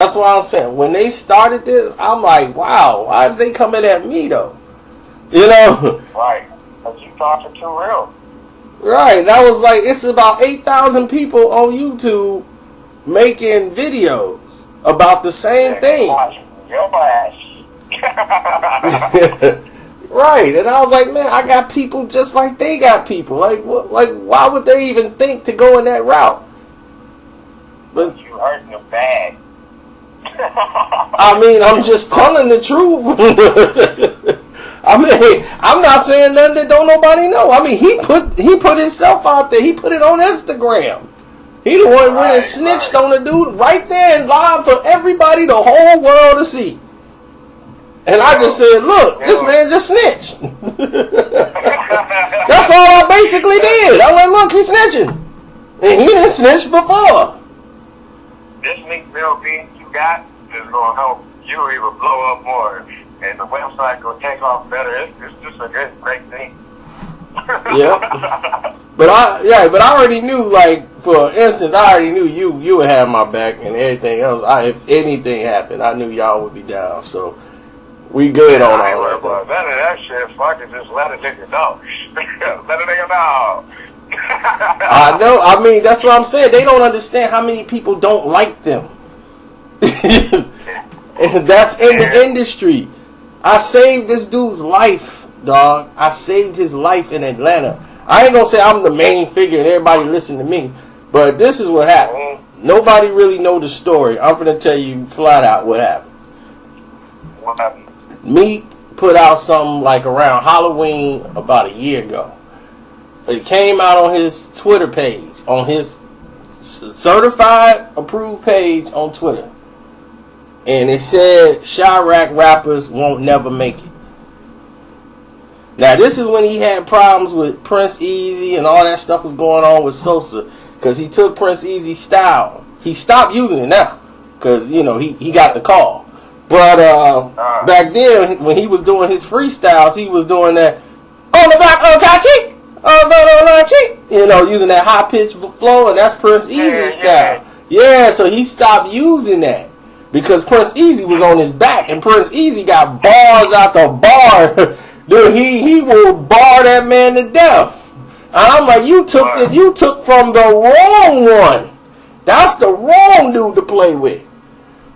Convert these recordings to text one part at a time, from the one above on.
That's what I'm saying. When they started this, I'm like, wow, why is they coming at me though? You know? Right. Because you talking too real. Right. And I was like, it's about 8,000 people on YouTube making videos about the same thing. Your ass. Right. And I was like, man, I got people just like they got people. Like, what? Like, why would they even think to go in that route? But you hurting them bad. I mean, I'm just telling the truth. I mean, I'm not saying nothing that don't nobody know. I mean, he put himself out there. He put it on Instagram. He the one went and snitched on the dude right there and live for everybody, the whole world to see. And I just said, look, this man just snitched. That's all I basically did. I went, look, he's snitching. And he didn't snitch before. This Meek Mill beat you got is going to help you even blow up more. And the website going to take off better. It's just a great thing. Yeah. But I already knew, like, for instance, I already knew you would have my back and everything else. If anything happened, I knew y'all would be down. So we good on all that. None of that shit. Fuck it, just let a nigga know. Let a nigga know. I know. I mean, that's what I'm saying. They don't understand how many people don't like them. And that's in the industry. I saved this dude's life, dog. I saved his life in Atlanta. I ain't gonna say I'm the main figure and everybody listen to me, but this is what happened. Nobody really know the story. I'm gonna tell you flat out what happened. What happened? Meek put out something like around Halloween about a year ago. It came out on his Twitter page, on his certified approved page on Twitter. And it said Chirac rappers won't never make it. Now this is when he had problems with Prince Easy and all that stuff was going on with Sosa. Because he took Prince Easy's style. He stopped using it now. Because, you know, he got the call. But back then, when he was doing his freestyles, he was doing that on the block, on Tachi. You know, using that high pitched flow, and that's Prince Easy's style. Yeah, so he stopped using that because Prince Easy was on his back, and Prince Easy got bars out the bar. Dude, he will bar that man to death. And I'm like, you took from the wrong one. That's the wrong dude to play with.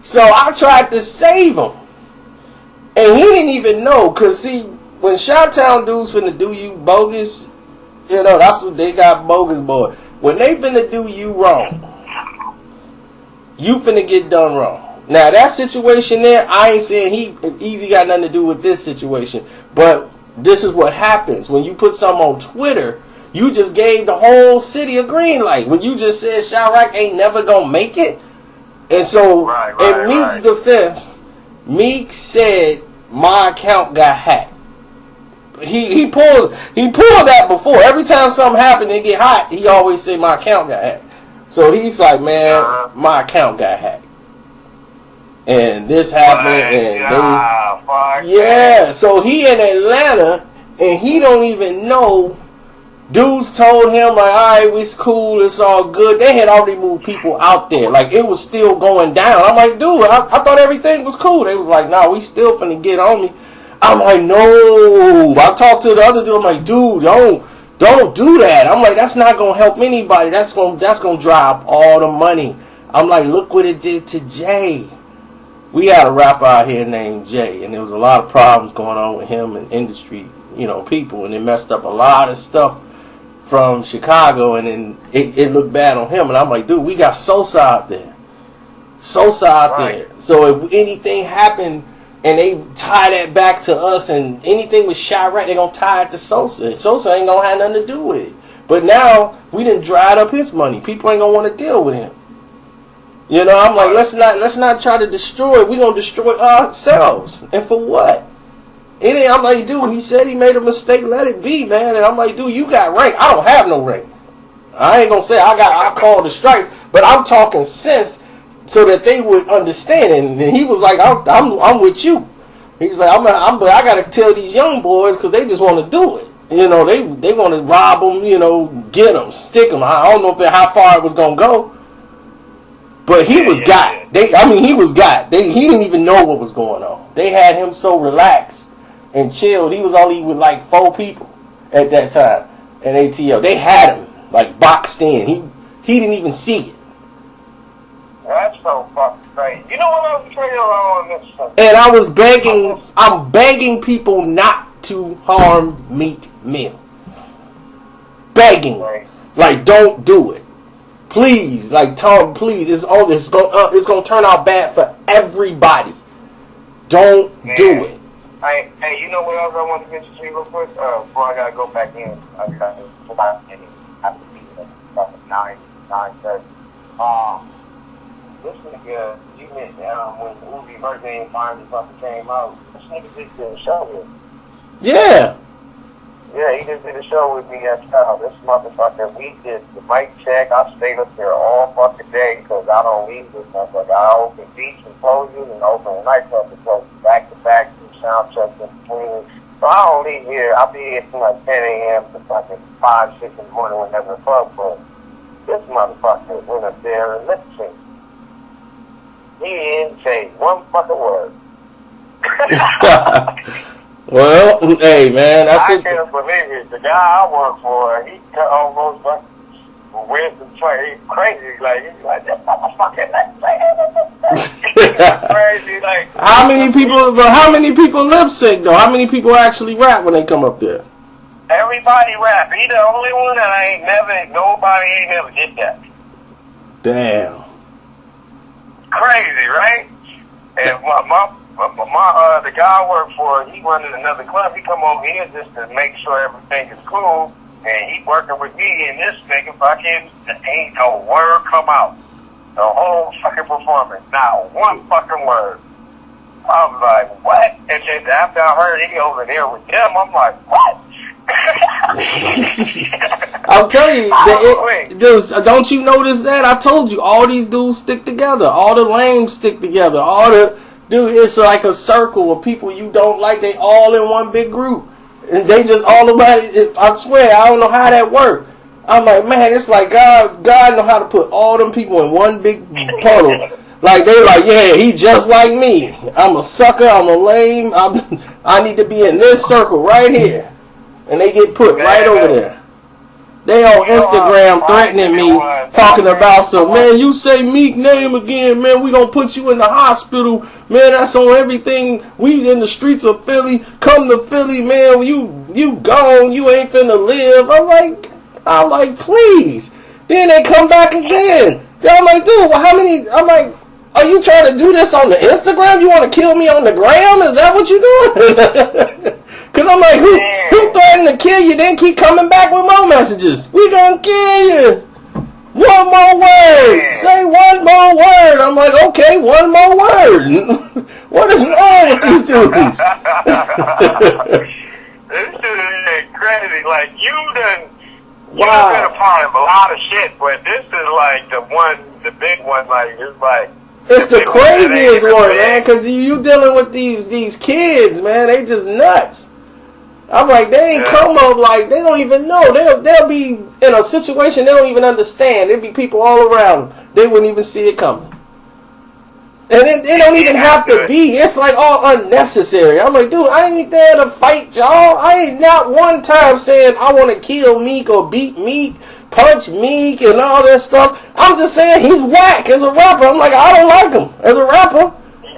So I tried to save him, and he didn't even know. Cause see, when Chi-Town dudes finna do you bogus. You know, that's what they got, bogus boy. When they finna do you wrong, you finna get done wrong. Now, that situation there, I ain't saying Easy got nothing to do with this situation. But this is what happens. When you put something on Twitter, you just gave the whole city a green light. When you just said Chirac ain't never gonna make it. And so, in Meek's defense, Meek said, my account got hacked. He pulled that before. Every time something happened and get hot, he always say my account got hacked. So he's like, man, my account got hacked. And this happened, and so he in Atlanta and he don't even know. Dudes told him like, alright, it's cool, it's all good. They had already moved people out there. Like, it was still going down. I'm like, dude, I thought everything was cool. They was like, nah, we still finna get on me. I'm like, no. I talked to the other dude. I'm like, dude, don't do that. I'm like, that's not gonna help anybody. That's gonna dry up all the money. I'm like, look what it did to Jay. We had a rapper out here named Jay, and there was a lot of problems going on with him and industry, you know, people, and it messed up a lot of stuff from Chicago, and then it looked bad on him. And I'm like, dude, we got Sosa out there. So if anything happened and they tie that back to us, and anything with Chirac, they're going to tie it to Sosa. Sosa ain't going to have nothing to do with it. But now, we done dried up his money. People ain't going to want to deal with him. You know, I'm like, let's not try to destroy it. We're going to destroy ourselves. And for what? It ain't, I'm like, dude, he said he made a mistake. Let it be, man. And I'm like, dude, you got rank. I don't have no rank. I ain't going to say I called the strikes. But I'm talking sense so that they would understand. And he was like, I'm with you. He's like, but I got to tell these young boys because they just want to do it. You know, they want to rob them, you know, get them, stick them. I don't know how far it was going to go. But he was got. He was got. He didn't even know what was going on. They had him so relaxed and chilled. He was only with like 4 people at that time at ATL. They had him like boxed in. He didn't even see it. That's so fucking crazy. You know what I was trying on this stuff? And I was begging. I'm begging people not to harm Meek Mill. Begging, like, don't do it. Please, like, Tom, please, it's gonna turn out bad for everybody. Don't do it. Hey, you know what else I want to mention to you real quick? Before I gotta go back in, I got to go back in. I have to be about 9:30. This nigga, you missed when Uzi Birthday finally fucking came out. This nigga just did a show with me. Yeah. Yeah, he just did a show with me at This motherfucker, we did the mic check. I stayed up there all fucking day because I don't leave this motherfucker. I open beats and closes and open nightclubs and closes back to back, do sound checks in between. So I don't leave here. I'll be here from like 10 a.m. to fucking 5, 6 in the morning whenever the club closes. This motherfucker went up there and lip synced. He didn't say one fucking word. Well, hey man, that's it. I can't believe it. The guy I work for, he almost like with the train. He's crazy. Like he's like this motherfucker. Crazy. Like how many people lip sync though? How many people actually rap when they come up there? Everybody rap. He the only one that nobody ain't never did that. Damn. Crazy, right? And the guy I work for, he running another club. He come over here just to make sure everything is cool. And he working with me, and this nigga fucking ain't no word come out. The whole fucking performance. Not one fucking word. I was like, what? And then after I heard he over there with them, I'm like, what? I'll tell you, don't you notice that? I told you, all these dudes stick together. All the lames stick together. It's like a circle of people you don't like. They all in one big group. And they just all about it. I swear, I don't know how that works. I'm like, man, it's like God know how to put all them people in one big puddle. Like, they like, yeah, he just like me. I'm a sucker. I'm a lame. I need to be in this circle right here. And they get put right over there. They on Instagram threatening me, talking about some, man, you say Meek name again, man, we gonna put you in the hospital, man, that's on everything, we in the streets of Philly, come to Philly, man, you gone, you ain't finna live. I'm like, please. Then they come back again. I'm like, dude, I'm like, are you trying to do this on the Instagram? You want to kill me on the gram? Is that what you doing? Because I'm like, who threatened to kill you, then keep coming back with more messages? We gonna kill you. One more word. Say one more word. I'm like, okay, one more word. What is wrong with these dudes? This is crazy. Like, you've been a part of a lot of shit, but this is like the big one. Like, it's like, it's the craziest one, man, because you dealing with these kids, man. They just nuts. I'm like, they ain't come up like, they don't even know. They'll be in a situation they don't even understand. There'll be people all around them. They wouldn't even see it coming. And it don't even have to be. It's like all unnecessary. I'm like, dude, I ain't there to fight y'all. I ain't not one time saying I want to kill Meek or beat Meek, punch Meek and all that stuff. I'm just saying he's whack as a rapper. I'm like, I don't like him as a rapper.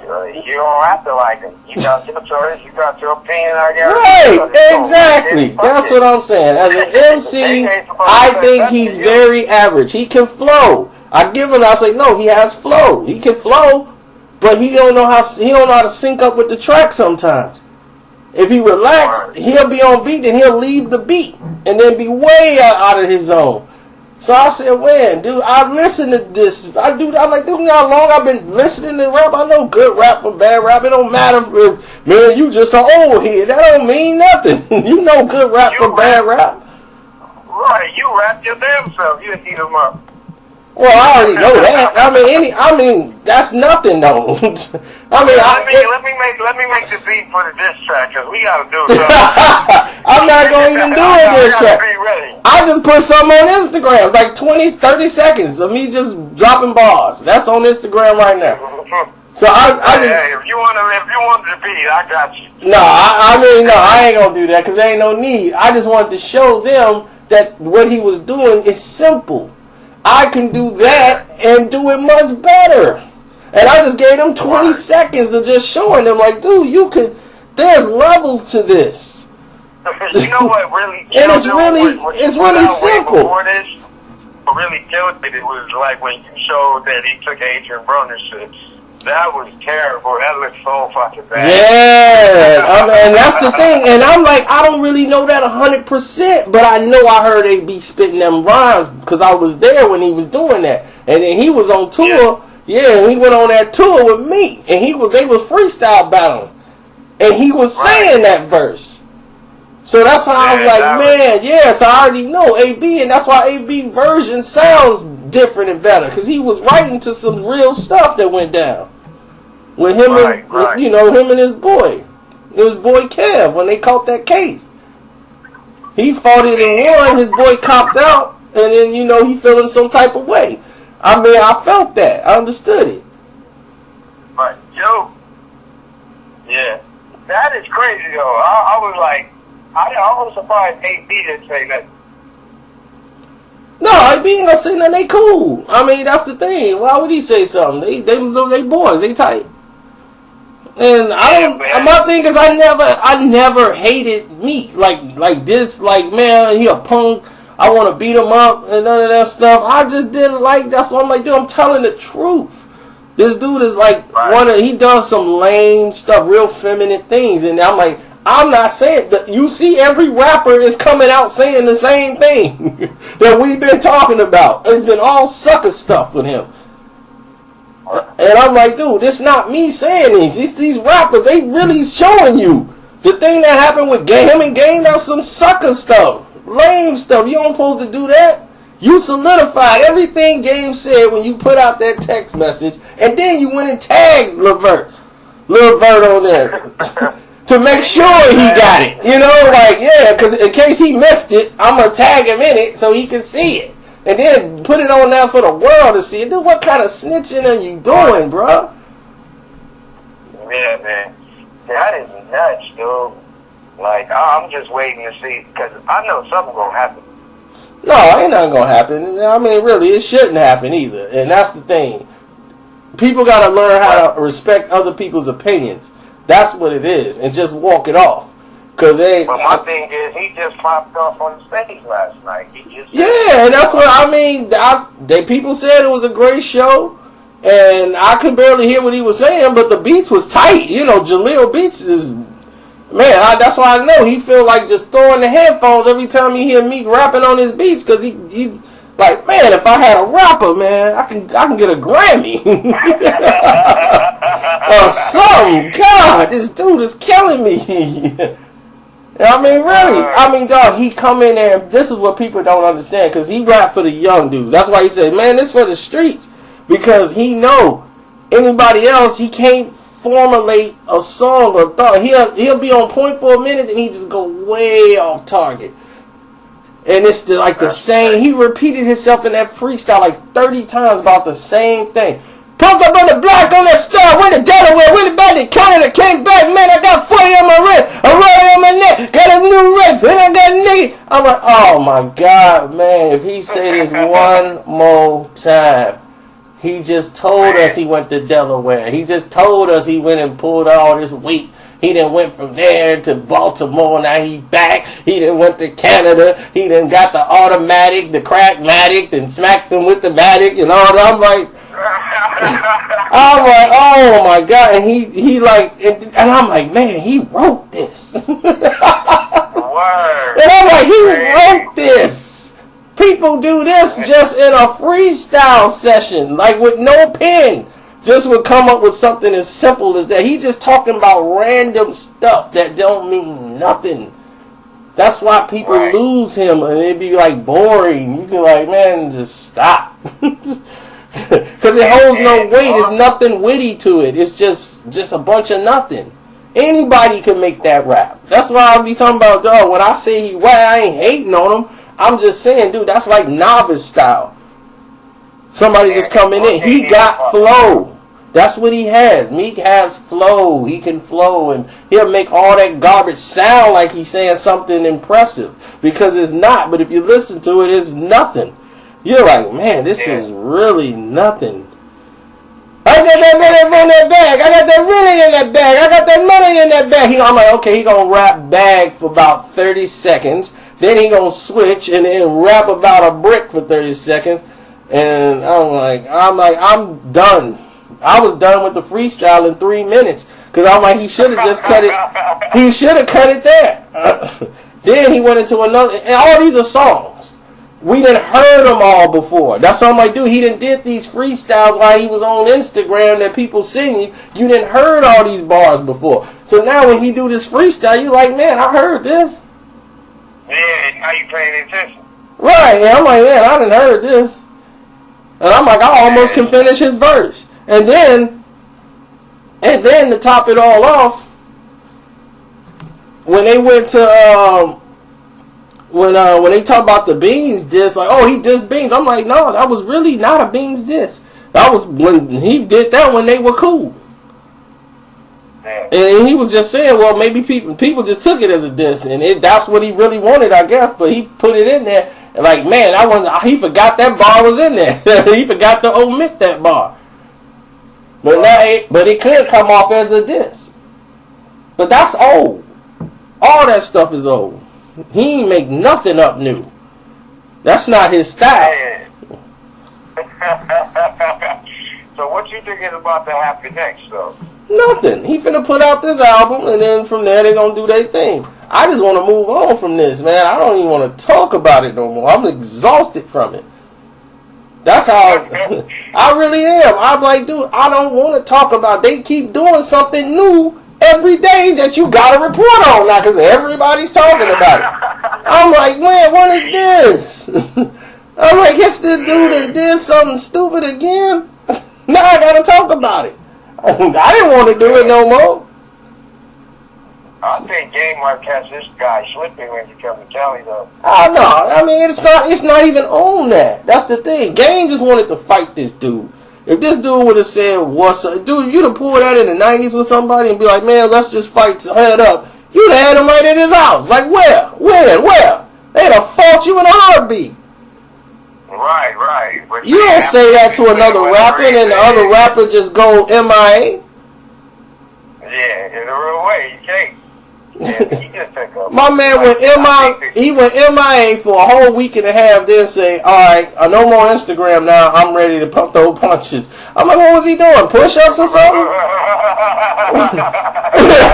You don't have to like him. You got your choice. You got your opinion. Right, exactly. That's what I'm saying. As an MC, I think he's very average. He can flow. I say, no, he has flow. He can flow, but he don't know how to sync up with the track sometimes. If he relax, he'll be on beat, then he'll leave the beat and then be way out of his zone. So I said, man, dude, I listen to this. I'm like, dude, you know how long I've been listening to rap? I know good rap from bad rap. It don't matter if, man, you just an old head. That don't mean nothing. You know good rap from bad rap. Right, you rap your damn self. You eat them up. Well, I already know that. I mean, that's nothing though. I mean, let me make the beat for the diss track because we gotta do something. I'm not gonna even do a diss track. I just put something on Instagram, like 20, 30 seconds of me just dropping bars. That's on Instagram right now. So I just, hey, if you want the beat, I got you. No, I ain't gonna do that because there ain't no need. I just wanted to show them that what he was doing is simple. I can do that and do it much better. And I just gave them 20 seconds of just showing them, like, dude, you could. There's levels to this. You know what really? And it's really simple. Before this, what really killed it was like when you showed that he took Adrian Broner's shit. That was terrible. That looked so fucking bad. Yeah, and that's the thing. And I'm like, I don't really know that 100%, but I know I heard they be spitting them rhymes because I was there when he was doing that. And then he was on tour. Yeah, and he went on that tour with me, and they was freestyle battling, and he was saying that verse. So that's how I was like, man, yes, I already know AB, and that's why AB version sounds different and better because he was writing to some real stuff that went down with him and him and his boy Kev when they caught that case. He fought it and won. His boy copped out, and then he feeling some type of way. I mean, I felt that. I understood it. Right, yo, yeah, that is crazy though. I was like, I was surprised AB didn't say nothing. No, AB ain't gonna say nothing. They cool. I mean, that's the thing. Why would he say something? They boys. They tight. And my thing is, I never hated Meek like this. Like, man, he a punk. I want to beat him up and none of that stuff. I just didn't like. That's why I'm like, dude, I'm telling the truth. This dude is like he done some lame stuff, real feminine things, and I'm like, I'm not saying that. You see, every rapper is coming out saying the same thing that we've been talking about. It's been all sucker stuff with him. And I'm like, dude, it's not me saying these. It's these rappers. They really showing you. The thing that happened with him and Game, that's some sucker stuff. Lame stuff. You don't supposed to do that. You solidified everything Game said when you put out that text message. And then you went and tagged Lil Vert on there. To make sure he got it. Because in case he missed it, I'm going to tag him in it so he can see it. And then put it on there for the world to see it. Dude, what kind of snitching are you doing, bro? Yeah, man. That is nuts, dude. Like, I'm just waiting to see, because I know something's going to happen. No, ain't nothing going to happen. I mean, really, it shouldn't happen either. And that's the thing. People got to learn how to respect other people's opinions. That's what it is. And just walk it off. But my thing is, he just popped off on the stage last night. And that's what I mean. People said it was a great show, and I could barely hear what he was saying, but the beats was tight. Jaleel Beats is, man, that's why I know he feel like just throwing the headphones every time you hear Meek rapping on his beats, because he like, man, if I had a rapper, man, I can get a Grammy or something. God, this dude is killing me. I mean, really. Dog, he come in there, and this is what people don't understand, because he rap for the young dudes. That's why he said, man, this for the streets. Because he know anybody else, he can't formulate a song or thought. He'll be on point for a minute, and he just go way off target. And it's the same. He repeated himself in that freestyle like 30 times about the same thing. Pulled up on the block on that star, went to Delaware, went back to Canada, came back, man, I got 40 on my wrist, a rollie on my neck, got a new rape, and I got a nigga. I'm like, oh my God, man, if he say this one more time. He just told us he went to Delaware. He just told us he went and pulled all this weight. He done went from there to Baltimore, now he back. He done went to Canada. He done got the automatic, the crackmatic, and smacked him with the matic and all that. I'm like, oh my God. And he like, and I'm like, man, he wrote this. Word. And I'm like, he wrote this. People do this just in a freestyle session, like with no pen. Just would come up with something as simple as that. He just talking about random stuff that don't mean nothing. That's why people lose him, and it'd be like boring. You be like, man, just stop. Because it holds no weight. There's nothing witty to it. It's just a bunch of nothing. Anybody can make that rap. That's why I be talking about, dog, when I say he whack, I ain't hating on him. I'm just saying, dude, that's like novice style. Somebody just coming in. He got flow. That's what he has. Meek has flow. He can flow, and he'll make all that garbage sound like he's saying something impressive, because it's not. But if you listen to it, it's nothing. You're like, man, this is really nothing. I got that money in that bag. I got that really in that bag. I got that money in that bag. I'm like, okay, he gonna rap bag for about 30 seconds. Then he gonna switch and then rap about a brick for 30 seconds. And I'm done. I was done with the freestyle in 3 minutes, because I'm like, he should have just cut it. He should have cut it there. Then he went into another. And all these are songs. We done heard them all before. That's what I'm like, dude. He done did these freestyles while he was on Instagram that people singing. You done heard all these bars before. So now when he do this freestyle, you like, man, I heard this. Yeah, how you paying attention? Right. And I'm like, man, I done heard this. And I'm like, I almost can finish his verse. And then to top it all off, when they went to when they talk about the Beans diss, like, oh, he dissed Beans. I'm like, no, that was really not a Beans diss. That was when he did that when they were cool. And he was just saying, well, maybe people just took it as a diss, and that's what he really wanted, I guess. But he put it in there, and like, man, he forgot that bar was in there. He forgot to omit that bar. But it could come off as a diss. But that's old. All that stuff is old. He ain't make nothing up new. That's not his style. So what you think is about to happen next, though? Nothing. He finna put out this album, and then from there they gonna do their thing. I just want to move on from this, man. I don't even want to talk about it no more. I'm exhausted from it. That's how I really am. I'm like, dude, I don't want to talk about. They keep doing something new every day that you gotta report on now, because everybody's talking about it. I'm like, man, what is this? I'm like, it's this dude that did something stupid again. Now I gotta talk about it. I didn't want to do it no more. I think Game might catch this guy slipping when you come to Cali, though. Oh no, I mean it's not even on that. That's the thing. Game just wanted to fight this dude. If this dude would have said, what's up, dude, you'd have pulled that in the 90s with somebody and be like, man, let's just fight head up. You'd have had him right at his house. Like, where? They'd have fought you in a heartbeat. Right. But you don't say that to another rapper and then the other rapper just go MIA. Yeah, in the real way, you can't. Yeah, he just took up. My man went MIA. He went MIA for a whole week and a half. Then say, "All right, no more Instagram now. I'm ready to throw punches." I'm like, "What was he doing? Push-ups or something?"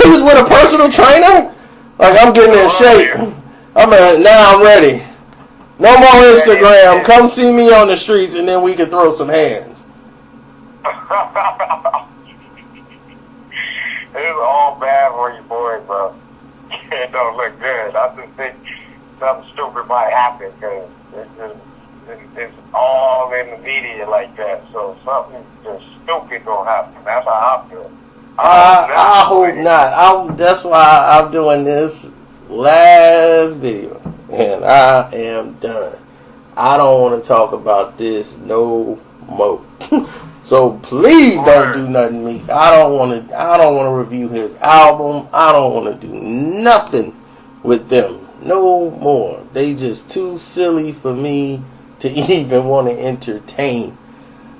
He was with a personal trainer. Like, I'm getting in shape. Now I'm ready. No more Instagram. Come see me on the streets, and then we can throw some hands. It's all bad for you boys, bro. It don't look good. I just think something stupid might happen, because it's all in the media like that. So something just stupid gonna happen. That's how I feel. I hope not. That's why I'm doing this last video, and I am done. I don't want to talk about this no more. So please don't do nothing to me. I don't want to review his album. I don't want to do nothing with them no more. They just too silly for me to even want to entertain.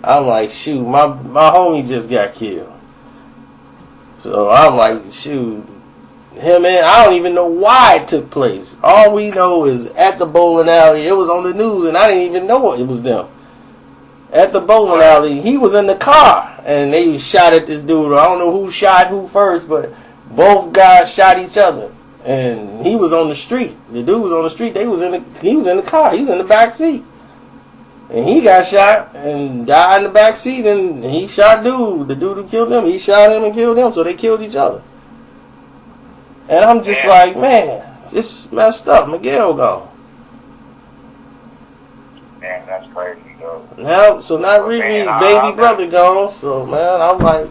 I'm like, shoot, my homie just got killed. So I'm like, shoot, him and I don't even know why it took place. All we know is at the bowling alley, it was on the news, and I didn't even know it was them. At the bowling alley, he was in the car, and they shot at this dude. I don't know who shot who first, but both guys shot each other. And he was on the street. The dude was on the street. He was in the car. He was in the back seat. And he got shot and died in the back seat, and he shot dude. The dude who killed him, he shot him and killed him, so they killed each other. And I'm just like, man, It's messed up. Miguel gone. Man, that's crazy, though. Now, so not Riri, baby brother gone. So man, I'm like,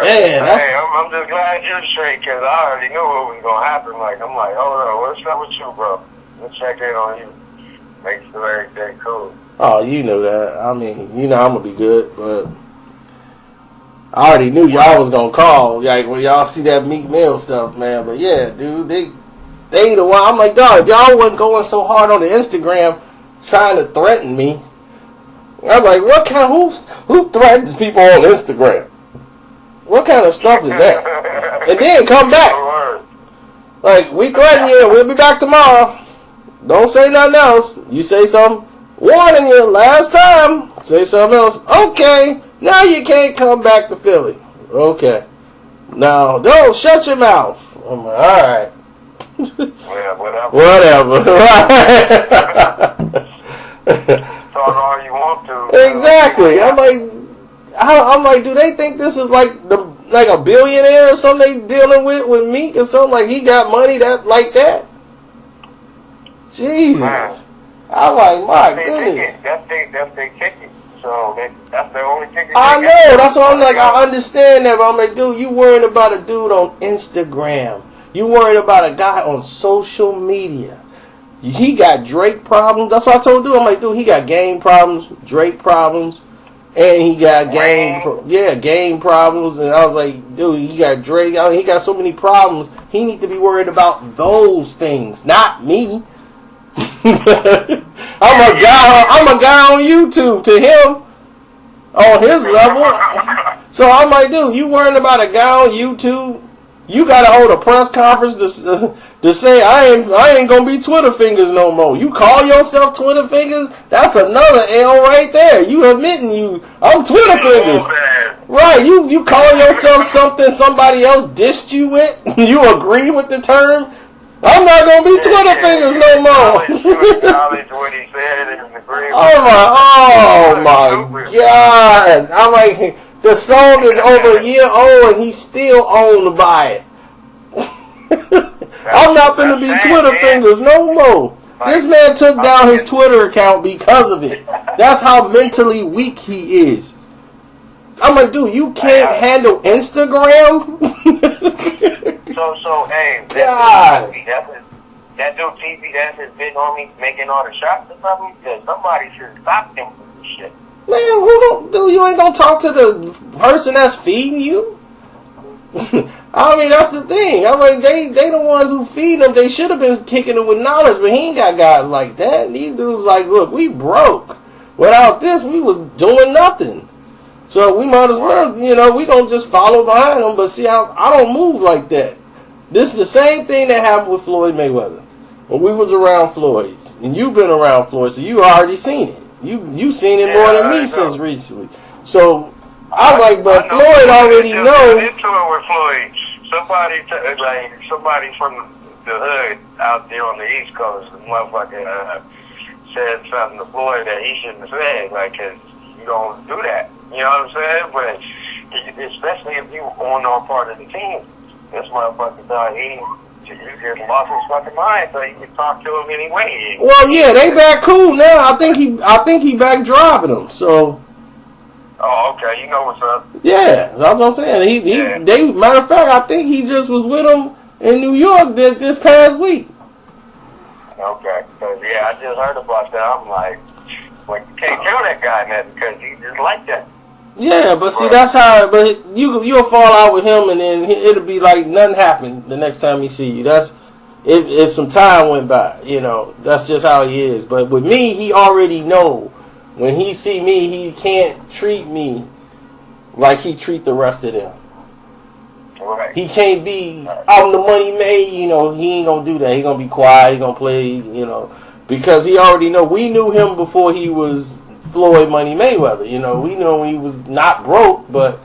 man, that's. Hey, I'm just glad you're straight because I already knew what was gonna happen. Like, I'm like, hold on, what's up with you, bro? Let's check in on you. Make sure everything cool. Oh, you know that. I mean, you know I'm gonna be good, but I already knew y'all was gonna call. Like when y'all see that Meek Mill stuff, man. But yeah, dude, they the one. I'm like, dog, if y'all wasn't going so hard on the Instagram trying to threaten me. I'm like, what kind? Who threatens people on Instagram? What kind of stuff is that? And then come back. Like, we threaten you, we'll be back tomorrow. Don't say nothing else. You say something, warning you, last time. Say something else. Okay, now you can't come back to Philly. Okay. Now, don't shut your mouth. I'm like, alright. Yeah, Whatever. Talk all you want to. Exactly. I'm like, do they think this is like a billionaire or something they dealing with Meek or something? Like he got money that? Jesus. Man. I'm like, my goodness. That's their ticket. So that's their only ticket. I know. That's what I'm like. I understand that, but I'm like, dude, you worrying about a dude on Instagram. You worrying about a guy on social media. He got Drake problems. That's what I told dude. I'm like, dude, he got game problems, Drake problems, and he got game problems. And I was like, dude, he got Drake. I mean, he got so many problems. He need to be worried about those things, not me. I'm a guy on YouTube to him on his level. So I'm like, dude, you worrying about a guy on YouTube? You gotta hold a press conference to say I ain't gonna be Twitter fingers no more. You call yourself Twitter fingers? That's another L right there. You admitting I'm Twitter fingers. Right, you call yourself something somebody else dissed you with? You agree with the term? I'm not gonna be Twitter fingers no more. Oh my God. I'm like, the song is over a year old and he's still owned by it. I'm not finna be Twitter fingers no more. This man took down his Twitter account because of it. That's how mentally weak he is. I'm like, dude, you can't handle Instagram? So, hey, God. That dude TV, that's his big homie making all the shots or something? Because somebody should stop him from this shit. Man, you ain't gonna talk to the person that's feeding you? I mean, that's the thing. I'm like, they the ones who feed them. They should have been kicking it with knowledge, but he ain't got guys like that. These dudes like, look, we broke. Without this, we was doing nothing. So we might as well, we gonna just follow behind them. But see, I don't move like that. This is the same thing that happened with Floyd Mayweather. When we was around Floyd, and you've been around Floyd, so you already seen it. You seen it more than me since recently. So I'm like, but Floyd already know. Into it with Floyd. Somebody from the hood out there on the East Coast, the motherfucker said something to Floyd that he shouldn't have said, like, 'cause you don't do that. You know what I'm saying? But especially if you on part of the team, this motherfucker thought you just lost his fucking mind, so you can talk to him anyway. Well, yeah, they back cool now. I think he back driving them. So. Oh, okay. You know what's up. Yeah, that's what I'm saying. They matter of fact, I think he just was with him in New York this past week. Okay, because I just heard about that. I'm like, you can't tell that guy that because he's just like that. Yeah, but see, that's how. But you'll fall out with him, and then it'll be like nothing happened the next time he see you. That's if some time went by. That's just how he is. But with me, he already know when he see me, he can't treat me like he treat the rest of them. Right. He can't be I'm the money made. He ain't gonna do that. He gonna be quiet. He gonna play. Because he already know. We knew him before he was Floyd Money Mayweather. We knew when he was not broke, but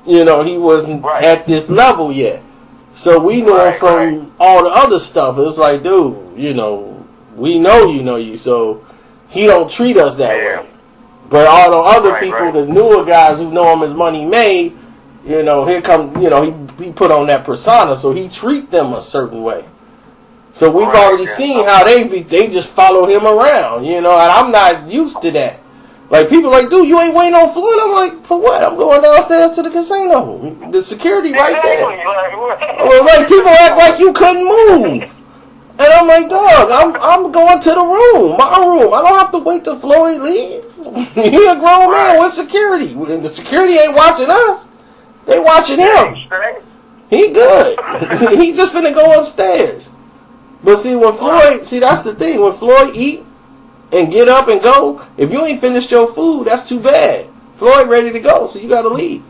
he wasn't at this level yet. So we knew him from all the other stuff. It was like, dude, we know you, so he don't treat us that way. But all the other people, the newer guys who know him as Money Made, You know, here come, you know, he put on that persona, so he treat them a certain way. So we've already seen how they just follow him around, you know, and I'm not used to that. Like, people like, dude, you ain't waiting on Floyd. I'm like, for what? I'm going downstairs to the casino. The security right there. Like, people act like you couldn't move. And I'm like, dog, I'm going to the room, my room. I don't have to wait till Floyd leave. He a grown man with security. The security ain't watching us. They watching him. He good. He just finna go upstairs. But see, when Floyd, that's the thing. When Floyd eat and get up and go, if you ain't finished your food, that's too bad. Floyd ready to go, so you gotta leave.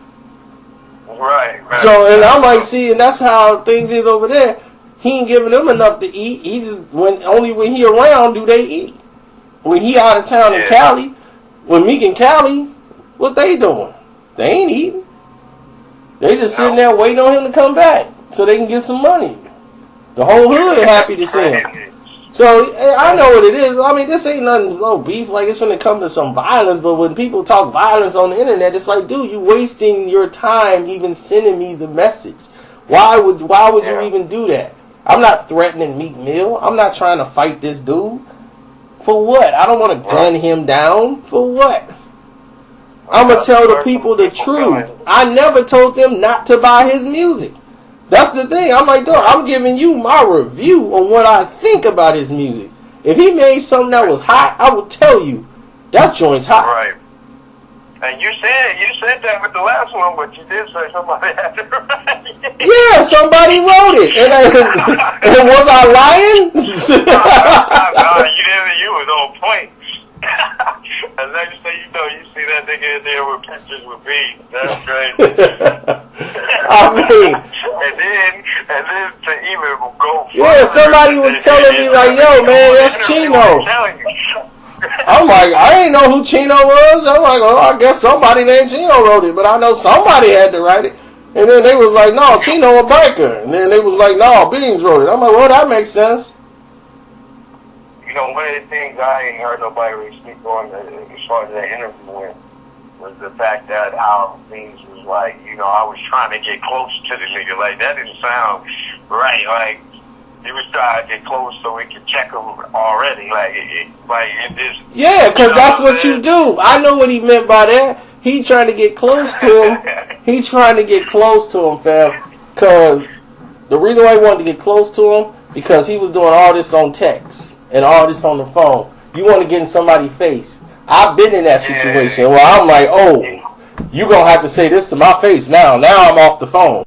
Right. So, and I'm like, see, and that's how things is over there. He ain't giving them enough to eat. He just, only when he around do they eat. When he out of town in Cali, when Meek and Cali, what they doing? They ain't eating. They just sitting there waiting on him to come back so they can get some money. The whole hood happy to see him. So I know what it is. I mean, this ain't nothing, no beef. Like, it's gonna come to some violence. But when people talk violence on the internet, it's like, dude, you wasting your time even sending me the message. Why would you even do that? I'm not threatening Meek Mill. I'm not trying to fight this dude. For what? I don't want to gun him down. For what? I'm going to tell the people the truth. I never told them not to buy his music. That's the thing. I'm like, dog, I'm giving you my review on what I think about his music. If he made something that was hot, I would tell you, that joint's hot. Right. And you said that with the last one, but you did say somebody had to write it. Yeah, somebody wrote it. And was I lying? No, you didn't. You was on point. And then you say, you see that nigga in there with pictures with beats. That's crazy. I mean, and then to even go. Yeah, somebody was telling me like, yo, man, that's Chino. I'm like, I ain't know who Chino was. I'm like, well, I guess somebody named Chino wrote it, but I know somebody had to write it. And then they was like, no, Chino a biker. And then they was like, no, Beans wrote it. I'm like, well, that makes sense. You know, one of the things I ain't heard nobody really speak on as far as that interview went was the fact that how Beans was like, you know, I was trying to get close to the nigga. Like, that didn't sound right. Like, he was trying to get close so we could check him already. Yeah, because that's what you do. I know what he meant by that. He trying to get close to him. He trying to get close to him, fam. Because the reason why he wanted to get close to him, because he was doing all this on text and all this on the phone. You want to get in somebody's face. I've been in that situation where I'm like, oh, you going to have to say this to my face now. Now I'm off the phone.